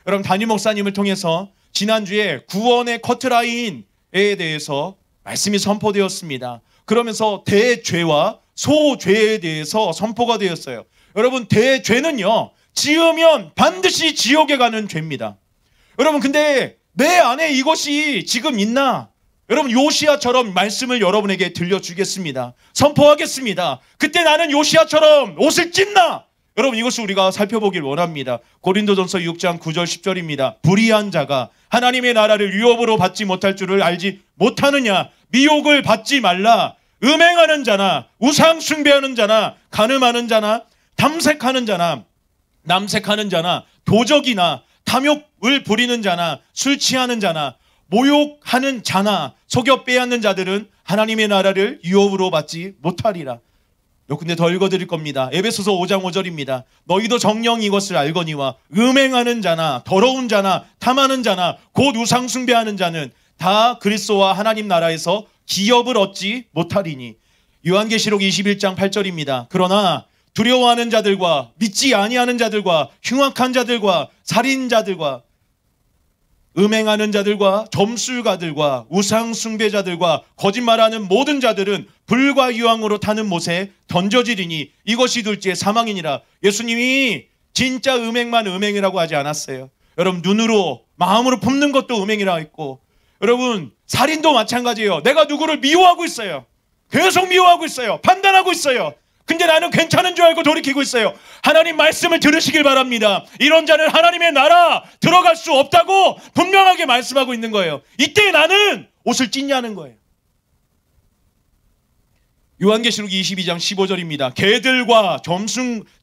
여러분, 담임 목사님을 통해서 지난주에 구원의 커트라인에 대해서 말씀이 선포되었습니다. 그러면서 대죄와 소죄에 대해서 선포가 되었어요. 여러분, 대죄는요, 지으면 반드시 지옥에 가는 죄입니다. 여러분, 근데 내 안에 이것이 지금 있나? 여러분, 요시야처럼 말씀을 여러분에게 들려주겠습니다. 선포하겠습니다. 그때 나는 요시야처럼 옷을 찢나? 여러분, 이것을 우리가 살펴보길 원합니다. 고린도전서 6장 9절 10절입니다. 불의한 자가 하나님의 나라를 유업으로 받지 못할 줄을 알지 못하느냐? 미혹을 받지 말라. 음행하는 자나 우상 숭배하는 자나 간음하는 자나 탐색하는 자나 남색하는 자나 도적이나 탐욕을 부리는 자나 술 취하는 자나 모욕하는 자나 속여 빼앗는 자들은 하나님의 나라를 유업으로 받지 못하리라. 근데 더 읽어드릴 겁니다. 에베소서 5장 5절입니다. 너희도 정녕 이것을 알거니와 음행하는 자나 더러운 자나 탐하는 자나 곧 우상 숭배하는 자는 다 그리스도와 하나님 나라에서 기업을 얻지 못하리니. 요한계시록 21장 8절입니다. 그러나 두려워하는 자들과 믿지 아니하는 자들과 흉악한 자들과 살인자들과 음행하는 자들과 점술가들과 우상 숭배자들과 거짓말하는 모든 자들은 불과 유황으로 타는 못에 던져지리니 이것이 둘째 사망이니라. 예수님이 진짜 음행만 음행이라고 하지 않았어요. 여러분, 눈으로 마음으로 품는 것도 음행이라고 했고, 여러분, 살인도 마찬가지예요. 내가 누구를 미워하고 있어요. 계속 미워하고 있어요. 판단하고 있어요. 근데 나는 괜찮은 줄 알고 돌이키고 있어요. 하나님 말씀을 들으시길 바랍니다. 이런 자는 하나님의 나라 들어갈 수 없다고 분명하게 말씀하고 있는 거예요. 이때 나는 옷을 찢냐는 거예요. 요한계시록 22장 15절입니다. 개들과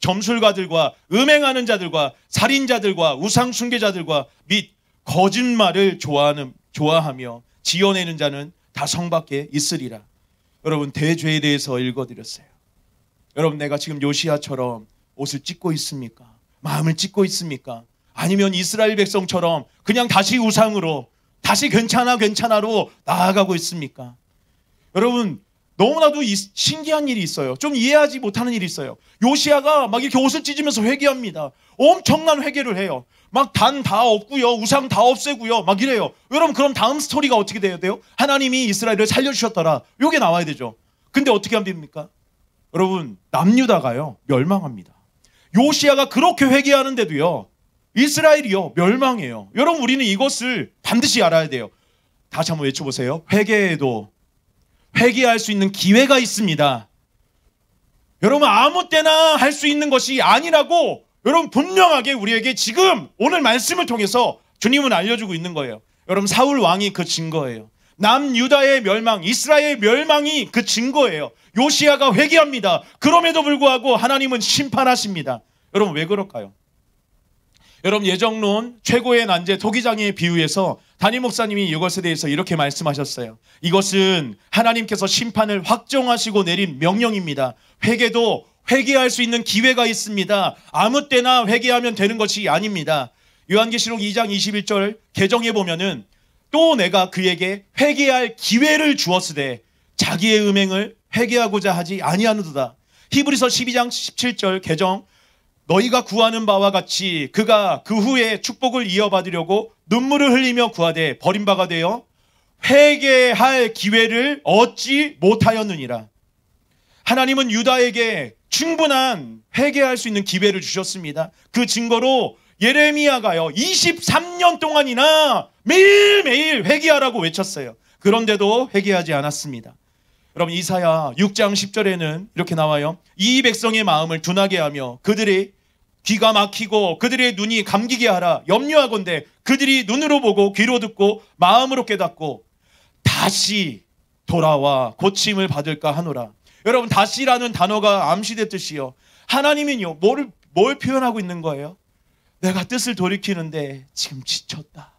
점술가들과 음행하는 자들과 살인자들과 우상숭배자들과 및 거짓말을 좋아하며 지어내는 자는 다 성 밖에 있으리라. 여러분, 대죄에 대해서 읽어드렸어요. 여러분, 내가 지금 요시야처럼 옷을 찢고 있습니까? 마음을 찢고 있습니까? 아니면 이스라엘 백성처럼 그냥 다시 우상으로, 다시 괜찮아로 나아가고 있습니까? 여러분, 너무나도 신기한 일이 있어요. 좀 이해하지 못하는 일이 있어요. 요시야가 막 이렇게 옷을 찢으면서 회개합니다. 엄청난 회개를 해요. 막 단 다 없고요, 우상 다 없애고요, 막 이래요. 여러분, 그럼 다음 스토리가 어떻게 돼야 돼요? 하나님이 이스라엘을 살려주셨더라, 이게 나와야 되죠. 근데 어떻게 하면 됩니까? 여러분, 남유다가요 멸망합니다. 요시야가 그렇게 회개하는데도요 이스라엘이요 멸망해요. 여러분, 우리는 이것을 반드시 알아야 돼요. 다시 한번 외쳐보세요. 회개에도 회개할 수 있는 기회가 있습니다. 여러분, 아무 때나 할 수 있는 것이 아니라고 여러분 분명하게 우리에게 지금 오늘 말씀을 통해서 주님은 알려주고 있는 거예요. 여러분, 사울 왕이 그 증거예요. 남유다의 멸망, 이스라엘의 멸망이 그 증거예요. 요시야가 회개합니다. 그럼에도 불구하고 하나님은 심판하십니다. 여러분, 왜 그럴까요? 여러분, 예정론 최고의 난제 토기장에 비유해서 담임 목사님이 이것에 대해서 이렇게 말씀하셨어요. 이것은 하나님께서 심판을 확정하시고 내린 명령입니다. 회개도 회개할 수 있는 기회가 있습니다. 아무 때나 회개하면 되는 것이 아닙니다. 요한계시록 2장 21절 개정해 보면은 또 내가 그에게 회개할 기회를 주었으되 자기의 음행을 회개하고자 하지 아니하느도다. 히브리서 12장 17절 개정 너희가 구하는 바와 같이 그가 그 후에 축복을 이어받으려고 눈물을 흘리며 구하되 버린 바가 되어 회개할 기회를 얻지 못하였느니라. 하나님은 유다에게 충분한 회개할 수 있는 기회를 주셨습니다. 그 증거로 예레미야가요 23년 동안이나 매일매일 회개하라고 외쳤어요. 그런데도 회개하지 않았습니다. 여러분, 이사야 6장 10절에는 이렇게 나와요. 이 백성의 마음을 둔하게 하며 그들의 귀가 막히고 그들의 눈이 감기게 하라. 염려하건대 그들이 눈으로 보고 귀로 듣고 마음으로 깨닫고 다시 돌아와 고침을 받을까 하노라. 여러분, 다시라는 단어가 암시됐듯이요, 하나님은요 뭘 표현하고 있는 거예요? 내가 뜻을 돌이키는데 지금 지쳤다.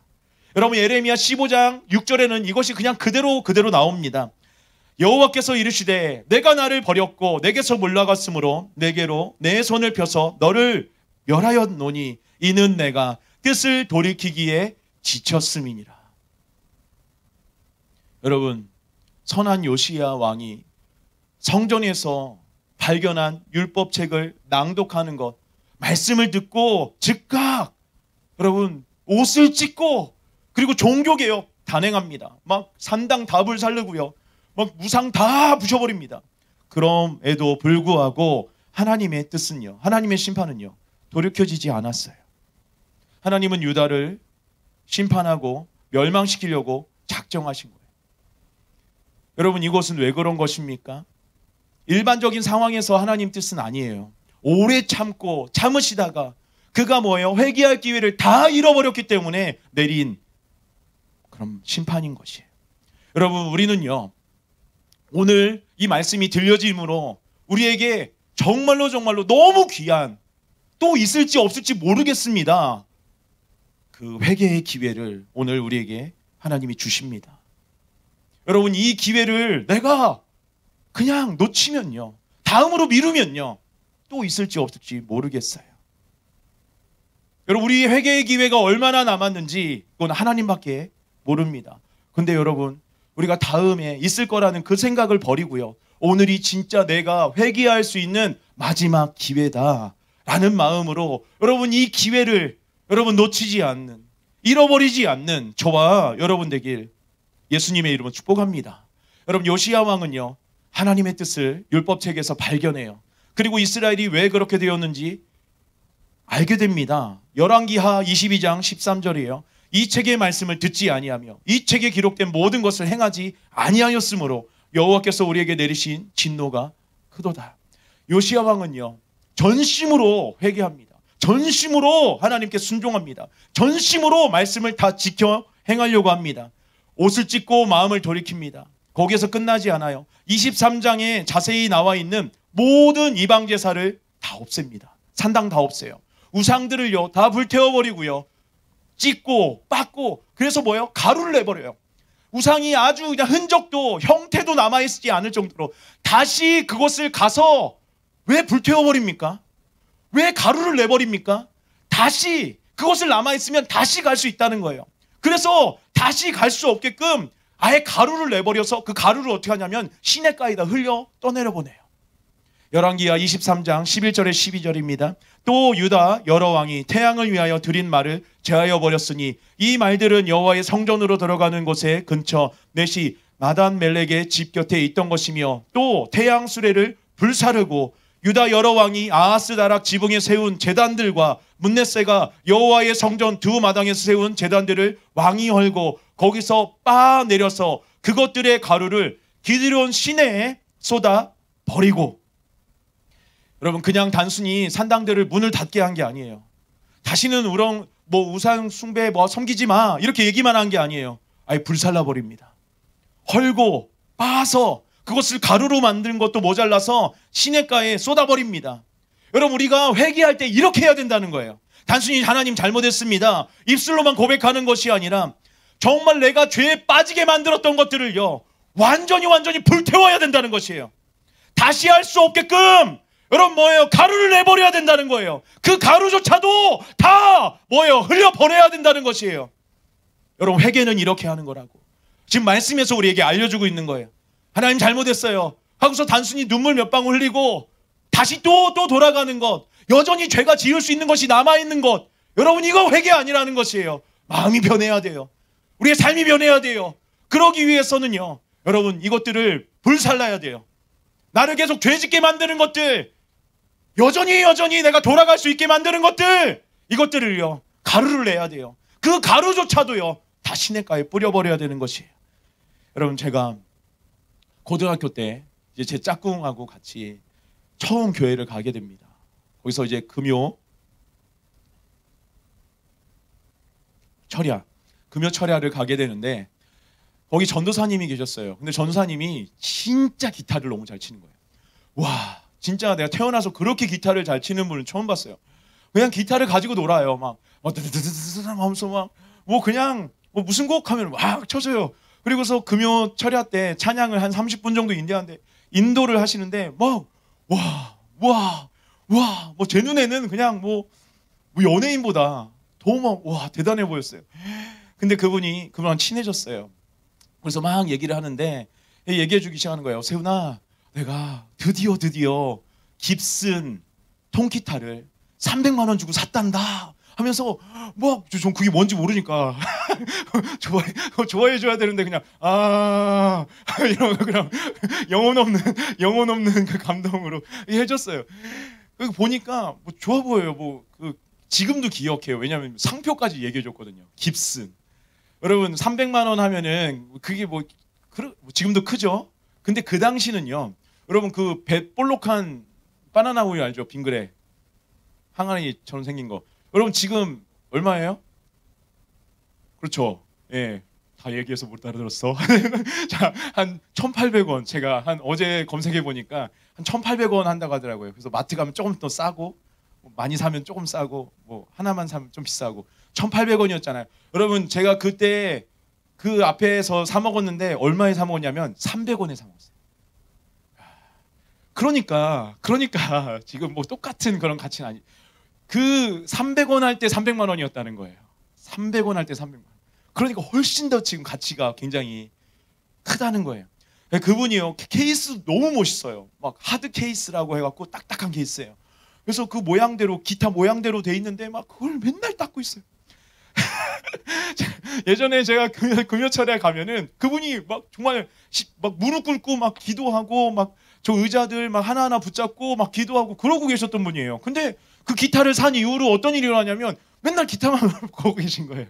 여러분, 예레미야 15장 6절에는 이것이 그냥 그대로 나옵니다. 여호와께서 이르시되 내가 나를 버렸고 내게서 몰라갔으므로 내게로 내 손을 펴서 너를 멸하였노니 이는 내가 뜻을 돌이키기에 지쳤음이니라. 여러분, 선한 요시야 왕이 성전에서 발견한 율법책을 낭독하는 것, 말씀을 듣고 즉각 여러분 옷을 찢고 그리고 종교개혁 단행합니다. 막 산당 다 불살르고요. 막 무상 다 부셔버립니다. 그럼에도 불구하고 하나님의 뜻은요, 하나님의 심판은요, 돌이켜지지 않았어요. 하나님은 유다를 심판하고 멸망시키려고 작정하신 거예요. 여러분, 이것은 왜 그런 것입니까? 일반적인 상황에서 하나님 뜻은 아니에요. 오래 참고 참으시다가 그가 뭐예요? 회개할 기회를 다 잃어버렸기 때문에 내린 그럼 심판인 것이에요. 여러분, 우리는요, 오늘 이 말씀이 들려짐으로 우리에게 정말로 너무 귀한, 또 있을지 없을지 모르겠습니다, 그 회개의 기회를 오늘 우리에게 하나님이 주십니다. 여러분, 이 기회를 내가 그냥 놓치면요, 다음으로 미루면요, 또 있을지 없을지 모르겠어요. 여러분, 우리 회개의 기회가 얼마나 남았는지 그건 하나님밖에 모릅니다. 근데 여러분, 우리가 다음에 있을 거라는 그 생각을 버리고요, 오늘이 진짜 내가 회개할 수 있는 마지막 기회다라는 마음으로 여러분, 이 기회를 여러분 놓치지 않는, 잃어버리지 않는 저와 여러분 되길 예수님의 이름으로 축복합니다. 여러분, 요시야 왕은요, 하나님의 뜻을 율법책에서 발견해요. 그리고 이스라엘이 왜 그렇게 되었는지 알게 됩니다. 열왕기하 22장 13절이에요. 이 책의 말씀을 듣지 아니하며 이 책에 기록된 모든 것을 행하지 아니하였으므로 여호와께서 우리에게 내리신 진노가 크도다. 요시야 왕은요, 전심으로 회개합니다. 전심으로 하나님께 순종합니다. 전심으로 말씀을 다 지켜 행하려고 합니다. 옷을 찢고 마음을 돌이킵니다. 거기에서 끝나지 않아요. 23장에 자세히 나와 있는 모든 이방 제사를 다 없앱니다. 산당 다 없애요. 우상들을요 다 불태워버리고요, 찢고 빻고, 그래서 뭐예요? 가루를 내버려요. 우상이 아주 그냥 흔적도 형태도 남아있지 않을 정도로 다시 그것을 가서 왜 불태워버립니까? 왜 가루를 내버립니까? 다시 그것을 남아있으면 다시 갈 수 있다는 거예요. 그래서 다시 갈 수 없게끔 아예 가루를 내버려서 그 가루를 어떻게 하냐면 시냇가에다 흘려 떠내려보내요. 열왕기하 23장 11절에 12절입니다. 또 유다 여러 왕이 태양을 위하여 드린 말을 제하여 버렸으니 이 말들은 여호와의 성전으로 들어가는 곳에 근처 넷이 마단 멜렉의 집 곁에 있던 것이며, 또 태양 수레를 불사르고 유다 여러 왕이 아하스다락 지붕에 세운 제단들과 문넷세가 여호와의 성전 두 마당에서 세운 제단들을 왕이 헐고 거기서 빻아 내려서 그것들의 가루를 기드론 시내에 쏟아 버리고. 여러분, 그냥 단순히 산당들을 문을 닫게 한 게 아니에요. 다시는 우상 숭배 섬기지 마 이렇게 얘기만 한 게 아니에요. 아예 불살라 버립니다. 헐고 빻아서 그것을 가루로 만든 것도 모자라서 시냇가에 쏟아버립니다. 여러분, 우리가 회개할 때 이렇게 해야 된다는 거예요. 단순히 하나님 잘못했습니다 입술로만 고백하는 것이 아니라 정말 내가 죄에 빠지게 만들었던 것들을요 완전히 불태워야 된다는 것이에요. 다시 할 수 없게끔 여러분 뭐예요? 가루를 내버려야 된다는 거예요. 그 가루조차도 다 뭐예요? 흘려버려야 된다는 것이에요. 여러분, 회개는 이렇게 하는 거라고 지금 말씀에서 우리에게 알려주고 있는 거예요. 하나님 잘못했어요 하고서 단순히 눈물 몇 방울 흘리고 다시 또 돌아가는 것, 여전히 죄가 지을 수 있는 것이 남아있는 것, 여러분 이거 회개 아니라는 것이에요. 마음이 변해야 돼요. 우리의 삶이 변해야 돼요. 그러기 위해서는요 여러분, 이것들을 불살라야 돼요. 나를 계속 죄짓게 만드는 것들, 여전히 내가 돌아갈 수 있게 만드는 것들, 이것들을요 가루를 내야 돼요. 그 가루조차도요 다 시냇가에 뿌려버려야 되는 것이에요. 여러분, 제가 고등학교 때 이제 제 짝꿍하고 같이 처음 교회를 가게 됩니다. 거기서 이제 금요 철야를 가게 되는데 거기 전도사님이 계셨어요. 근데 전도사님이 진짜 기타를 너무 잘 치는 거예요. 와, 진짜 내가 태어나서 그렇게 기타를 잘 치는 분은 처음 봤어요. 그냥 기타를 가지고 놀아요. 막 하면서 막 그냥 무슨 곡 하면 막 쳐줘요. 그리고서 금요 철야 때 찬양을 한 30분 정도 인도를 하시는데 제 눈에는 그냥 연예인보다 더 대단해 보였어요. 근데 그분랑 친해졌어요. 그래서 막 얘기를 하는데 얘기해 주기 시작하는 거예요. 세훈아, 내가 드디어 깁슨 통기타를 300만 원 주고 샀단다. 하면서 뭐 전 그게 뭔지 모르니까 좋아해 줘야 되는데 그냥 이런 그냥 영혼 없는 그 감동으로 해줬어요. 보니까 뭐 좋아 보여요. 뭐 지금도 기억해요. 왜냐하면 상표까지 얘기해 줬거든요. 깁슨. 여러분 300만 원 하면은 그게 지금도 크죠. 근데 그 당시는요. 여러분 그 볼록한 바나나 우유 알죠? 빙그레 항아리처럼 생긴 거. 여러분 지금 얼마예요? 그렇죠. 예. 다 얘기해서 못 알아들었어. 자, 한 1,800원. 제가 어제 검색해 보니까 한 1,800원 한다고 하더라고요. 그래서 마트 가면 조금 더 싸고 많이 사면 조금 싸고 뭐 하나만 사면 좀 비싸고 1,800원이었잖아요. 여러분 제가 그때 그 앞에서 사 먹었는데 얼마에 사 먹었냐면 300원에 사 먹었어요. 그러니까 지금 뭐 똑같은 그런 가치는 아니. 그 300원 할 때 300만 원이었다는 거예요. 300원 할 때 300만 원. 그러니까 훨씬 더 지금 가치가 굉장히 크다는 거예요. 그분이요. 케이스 너무 멋있어요. 막 하드 케이스라고 해갖고 딱딱한 케이스예요. 그래서 그 모양대로 기타 모양대로 돼 있는데 막 그걸 맨날 닦고 있어요. 예전에 제가 금요철에 가면은 그분이 막 정말 막 무릎 꿇고 막 기도하고 막 저 의자들 막 하나하나 붙잡고 막 기도하고 그러고 계셨던 분이에요. 근데 그 기타를 산 이후로 어떤 일이 일어나냐면 맨날 기타만 보고 계신 거예요.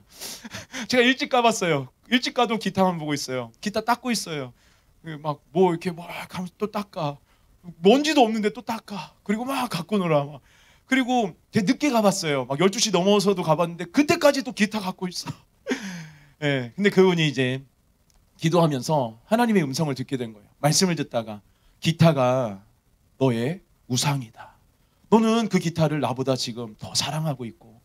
제가 일찍 가봤어요. 일찍 가도 기타만 보고 있어요. 기타 닦고 있어요. 막 뭐 이렇게 막 하면서 또 닦아. 먼지도 없는데 또 닦아. 그리고 막 갖고 놀아. 막. 그리고 되게 늦게 가봤어요. 막 12시 넘어서도 가봤는데 그때까지 또 기타 갖고 있어. 예. 근데 그분이 이제 기도하면서 하나님의 음성을 듣게 된 거예요. 말씀을 듣다가 기타가 너의 우상이다. 너는 그 기타를 나보다 지금 더 사랑하고 있고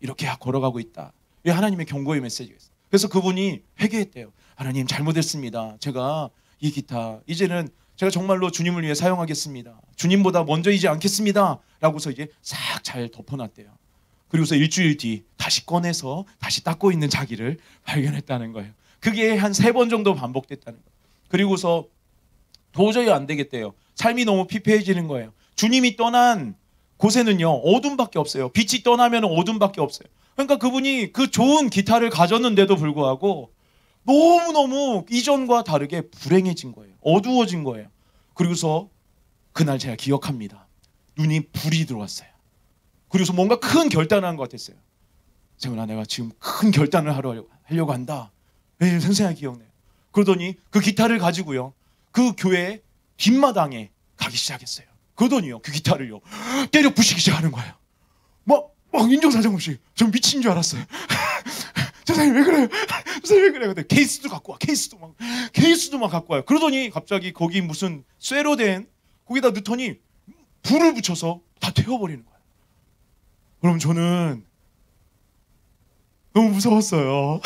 이렇게 걸어가고 있다. 이게 하나님의 경고의 메시지였어요. 그래서 그분이 회개했대요. 하나님 잘못했습니다. 제가 이 기타 이제는 제가 정말로 주님을 위해 사용하겠습니다. 주님보다 먼저이지 않겠습니다. 라고서 이제 싹 잘 덮어놨대요. 그리고서 일주일 뒤 다시 꺼내서 다시 닦고 있는 자기를 발견했다는 거예요. 그게 한 3번 정도 반복됐다는 거예요. 그리고서 도저히 안 되겠대요. 삶이 너무 피폐해지는 거예요. 주님이 떠난 곳에는요 어둠밖에 없어요. 빛이 떠나면 어둠밖에 없어요. 그러니까 그분이 그 좋은 기타를 가졌는데도 불구하고 너무너무 이전과 다르게 불행해진 거예요. 어두워진 거예요. 그리고서 그날 제가 기억합니다. 눈이 불이 들어왔어요. 그리고서 뭔가 큰 결단을 한 것 같았어요. 세훈아 내가 지금 큰 결단을 하려고 한다. 네, 생생하게 기억나요. 그러더니 그 기타를 가지고요. 그 교회 뒷마당에 가기 시작했어요. 그러더니요. 그 기타를요. 때려 부시기 시작하는 거예요. 막 인정사정 없이. 전 미친 줄 알았어요. 선생님 왜 그래요? 선생님 왜 그래요? 근데 케이스도 갖고 와. 케이스도 막 갖고 와요. 그러더니 갑자기 거기 무슨 쇠로 된 거기다 넣더니 불을 붙여서 다 태워버리는 거예요. 그럼 저는 너무 무서웠어요.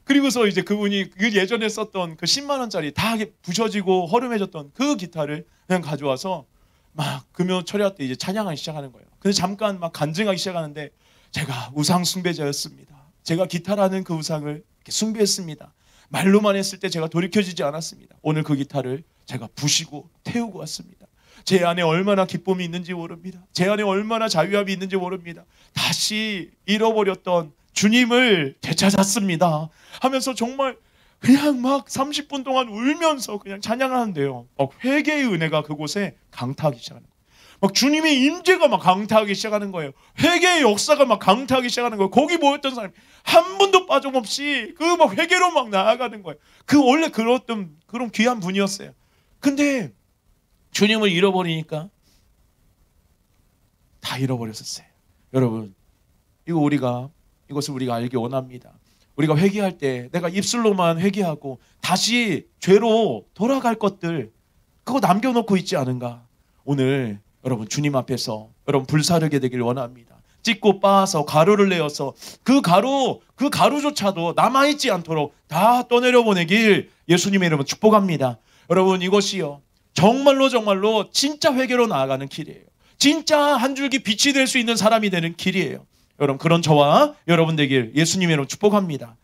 그리고서 이제 그분이 그 예전에 썼던 그 10만 원짜리 다 부셔지고 허름해졌던 그 기타를 그냥 가져와서 막 금요 철야 때 이제 찬양하기 시작하는 거예요. 근데 잠깐 막 간증하기 시작하는데 제가 우상 숭배자였습니다. 제가 기타라는 그 우상을 이렇게 숭배했습니다. 말로만 했을 때 제가 돌이켜지지 않았습니다. 오늘 그 기타를 제가 부시고 태우고 왔습니다. 제 안에 얼마나 기쁨이 있는지 모릅니다. 제 안에 얼마나 자유함이 있는지 모릅니다. 다시 잃어버렸던 주님을 되찾았습니다. 하면서 정말 그냥 막 30분 동안 울면서 그냥 찬양하는데요. 막 회개의 은혜가 그곳에 강타하기 시작하는 거예요. 막 주님의 임재가 막 강타하기 시작하는 거예요. 회개의 역사가 막 강타하기 시작하는 거예요. 거기 모였던 사람이 한 분도 빠짐없이 그 막 회개로 막 나아가는 거예요. 그 원래 그런 귀한 분이었어요. 근데 주님을 잃어버리니까 다 잃어버렸었어요. 여러분, 이것을 우리가 알기 원합니다. 우리가 회개할 때 내가 입술로만 회개하고 다시 죄로 돌아갈 것들 그거 남겨놓고 있지 않은가? 오늘 여러분 주님 앞에서 여러분 불사르게 되길 원합니다. 찢고 빻아서 가루를 내어서 그 가루조차도 남아있지 않도록 다 떠내려 보내길 예수님의 이름으로 축복합니다. 여러분 이것이요 정말로 진짜 회개로 나아가는 길이에요. 진짜 한 줄기 빛이 될 수 있는 사람이 되는 길이에요. 여러분 그런 저와 여러분 되길 예수님의 이름으로 축복합니다.